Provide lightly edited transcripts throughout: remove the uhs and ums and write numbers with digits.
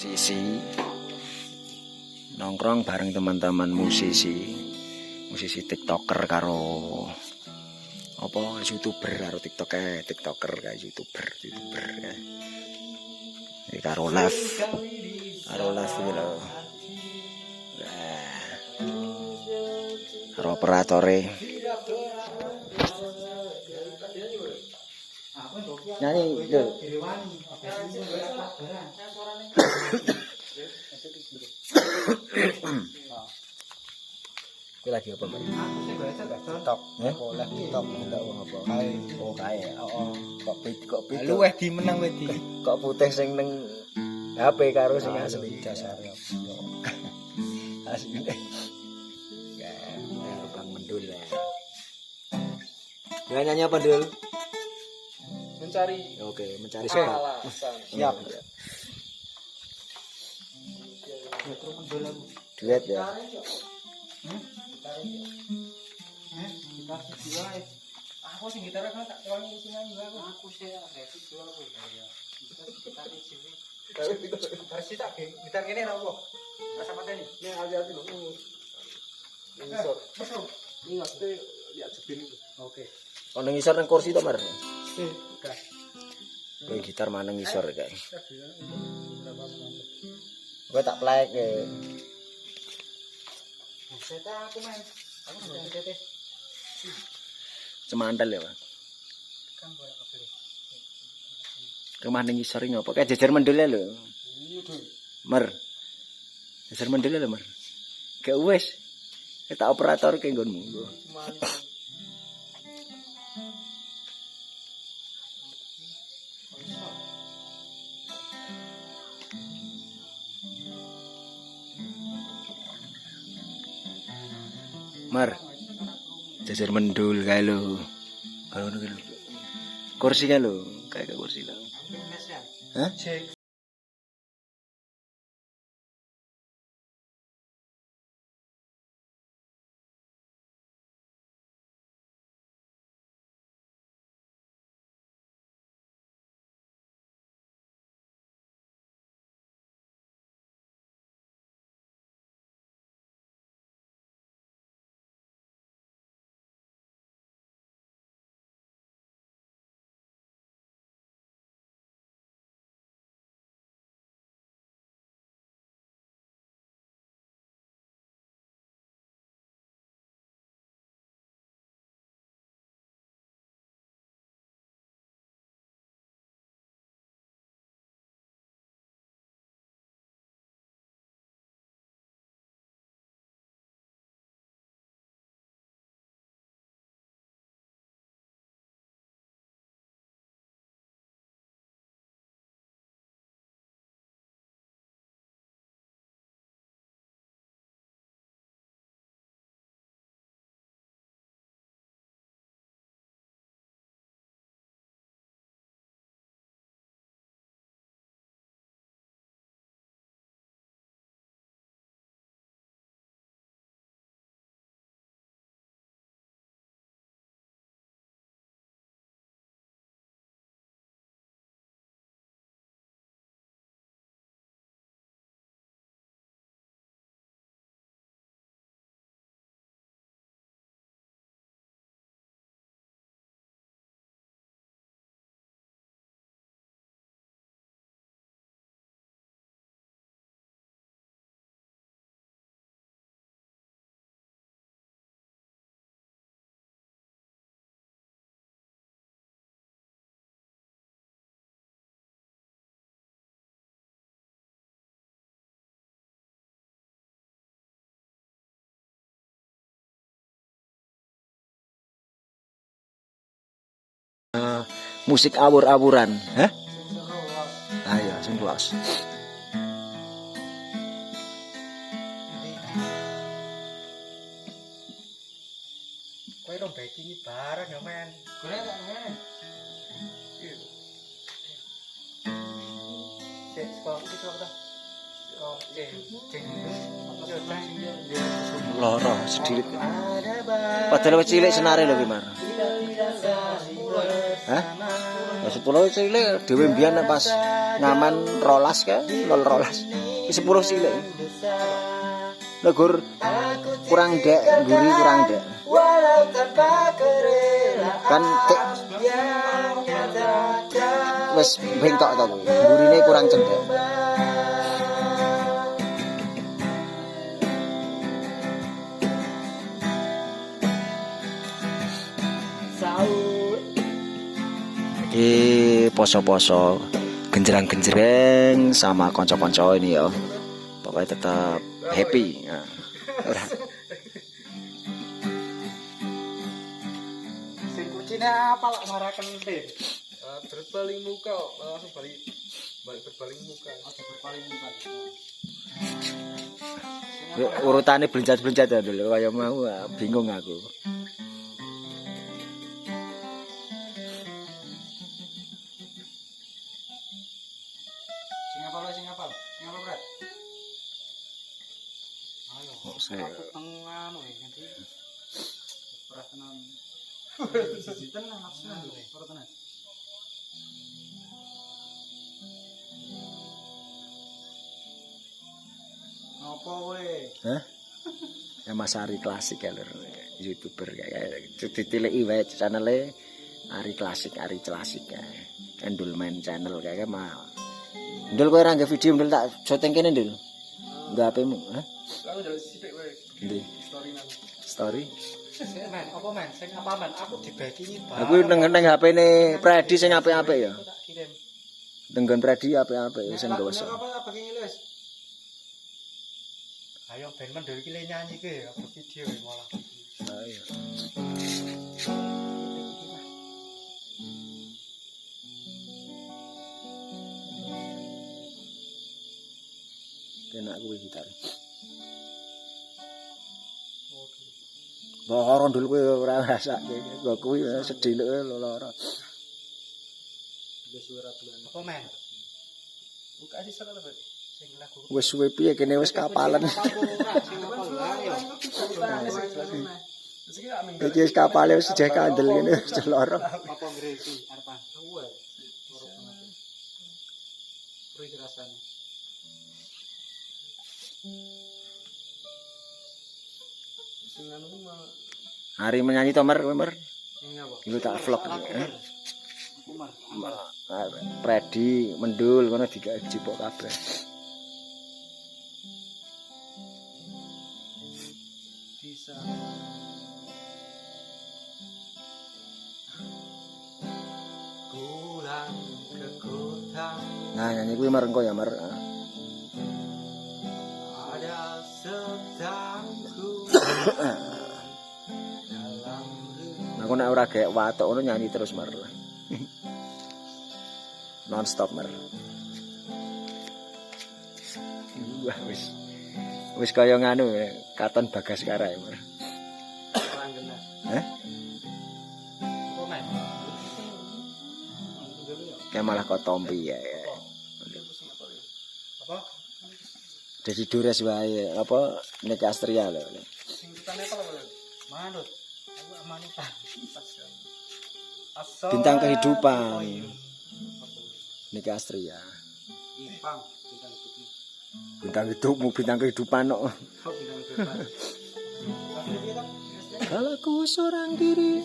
Sisi nongkrong bareng teman-teman musisi TikToker karo apa YouTuber karo TikToker kayak YouTuber kayak karo live iki lho. Karo operatore nyanyi lho. Kuwi lagi apa, Mbak? TikTok. Live TikTok apa? Kae. Kok beda. Lu wedi menang wedi. Kok putih sing ning HP karo sing asli dasare. Asli. Ya, Bang Mendul ya. Ya nyanyi apa, Dul? Mencari. Oke, mencari sebab. Siap. Duet ya. Aku sing gitar kan tak wangi sing nyanyi aku sih happy jual aku ya. Gitar di sini. Gitar sih tak gitar kene ra opo? Rasa pateni. Nek hati-hati lho. Ngisor. Betul. Ingat lihat sepin itu. Oke. Ono ngisor nang kursi to, Mar? Enggak. Kowe gitar mana ngisor kae. Kowe tak plek e. Seta aku main. Aku sudah sete. Semandal ya, Pak. Kan boleh kebeli. Rumah ning ngisor ngopo? Kayak jejer mendul lho. Iya, Dul. Mer. Jejer mendul lho, Mer. Kayak wis. Tak operator ke nggonmu. Mar. Jejer mendul kae lho. Kalau ngono lho. Kursi kae lho, kayak kursi lho. Hah? Cek. Musik awur-awuran, hah? Ayo, sing luas. Kowe ro backing bareng ya, men. Golek tak men. Cek sekolah itu apa? Oh, cek. Loro sedirit. Padahal wis cilik senare lho ki, Mar. Hah? Ya 10 cilik dhewe mbiyen pas ngaman rolas ka, lol rolas. 10 cilik. Legur kurang dek, guri kurang dek. Kan wis bengkok to kuwi. Gurine kurang cendek. Poso-poso genjerang-genjreng sama konco-konco ini ya. Pokoknya tetap happy. Nah. Sing kucine apa lak maraken teh? Berpaling muka, langsung balik berpaling muka. Oke, berpaling muka. Urutannya belencat-belencat ya dulu kaya mau bingung aku. Sing apa berat? Ayo. Aku tengah nanti. Berat tenan. Siji tenan maksudnya berat tenan. Apa we? Hah? Ya Mas Ari klasik ya lur. YouTuber kayak ditileki wae channel-e Ari klasik ya. Endul main channel kayak mah. Ndul kowe ora nge video ndul tak syuting kene ndul. Enggak HP-mu, hah? Aku njaluk sithik wae. Ndi? Story nang. Story? Men, apa men? Sing apa men? Aku dibagi iki. Aku neng HP-ne Predi sing apik-apik ya. Tak kirim. Tenggon Predi apik-apik sing gawe. Apa bagi ngelis? Ayo ben mendul iki le nyanyi ke apa video malah. Ayo. Enak kuwi gitar. Loro ndul kuwi ora rasake. Kok kuwi sedih loro. Wis ora bulan. Apa men? Buka sih salah lho. Sing lagu. Wis suwe piye kene wis kapalan. Iki wis kapale wis jek kandel kene wis loro. Apa ngreki arepan? Kuwe. Loro banget. Kuwi rasane. Hari menyanyi Tomer, Mer. Iya, Pak. Iku tak vlog. Umar. Predi mendul ngono digajipok kabeh. Bisa. Pulang ke kota. Nah, nyanyi kuwi Mer engko ya, Mer. Ada setangku. Aku nek ora gek watuk ngono nyanyi terus Mer. Non stop Mer. Wah wis. Wis kaya nganu Katon Bagaskara ya Mer. Langgenah. Hah? Komen. Kayak malah kok tompi ya. Apa? Jadi dures wae apa nek Astria lho. Sing ditane apa lho? Manut. Aku amanutan. Bintang kehidupan. Nek Astria. Ipang Bintang hidupmu, bintang kehidupan kok. bintang kehidupan. Kalau ku seorang diri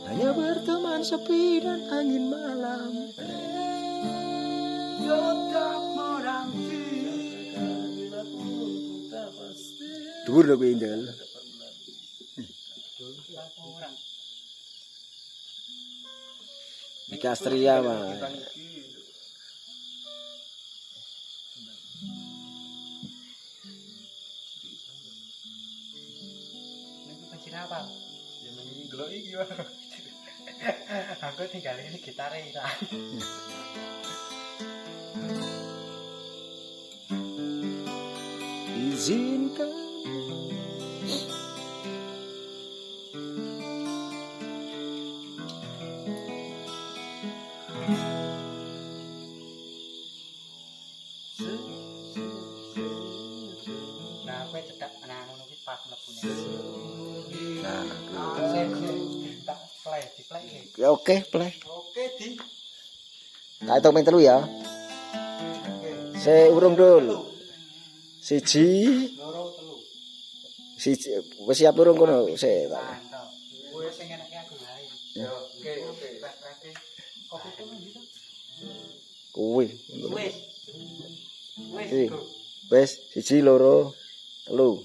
hanya berteman sepi dan angin malam. Dhuwur lho kuwi Ndel. Nek Astria wae. Apa? Ya menyanyi gelok iki wae. Aku tinggal ini gitare ira. Izinkan nah, kowe cedak ana ngono ki pas mlebune. nah, Tak play, di play. ya oke, play. Oke, di. Tak hitung ping telu ya. Se urung dul. Siji, Loro telu. siji wis siap urung kono se. Mantap. Kowe sing enake aku wae. Yo, oke. Berarti kopi ku ndi to? Kuwi. Wis. Wis. Wis siji loro telu.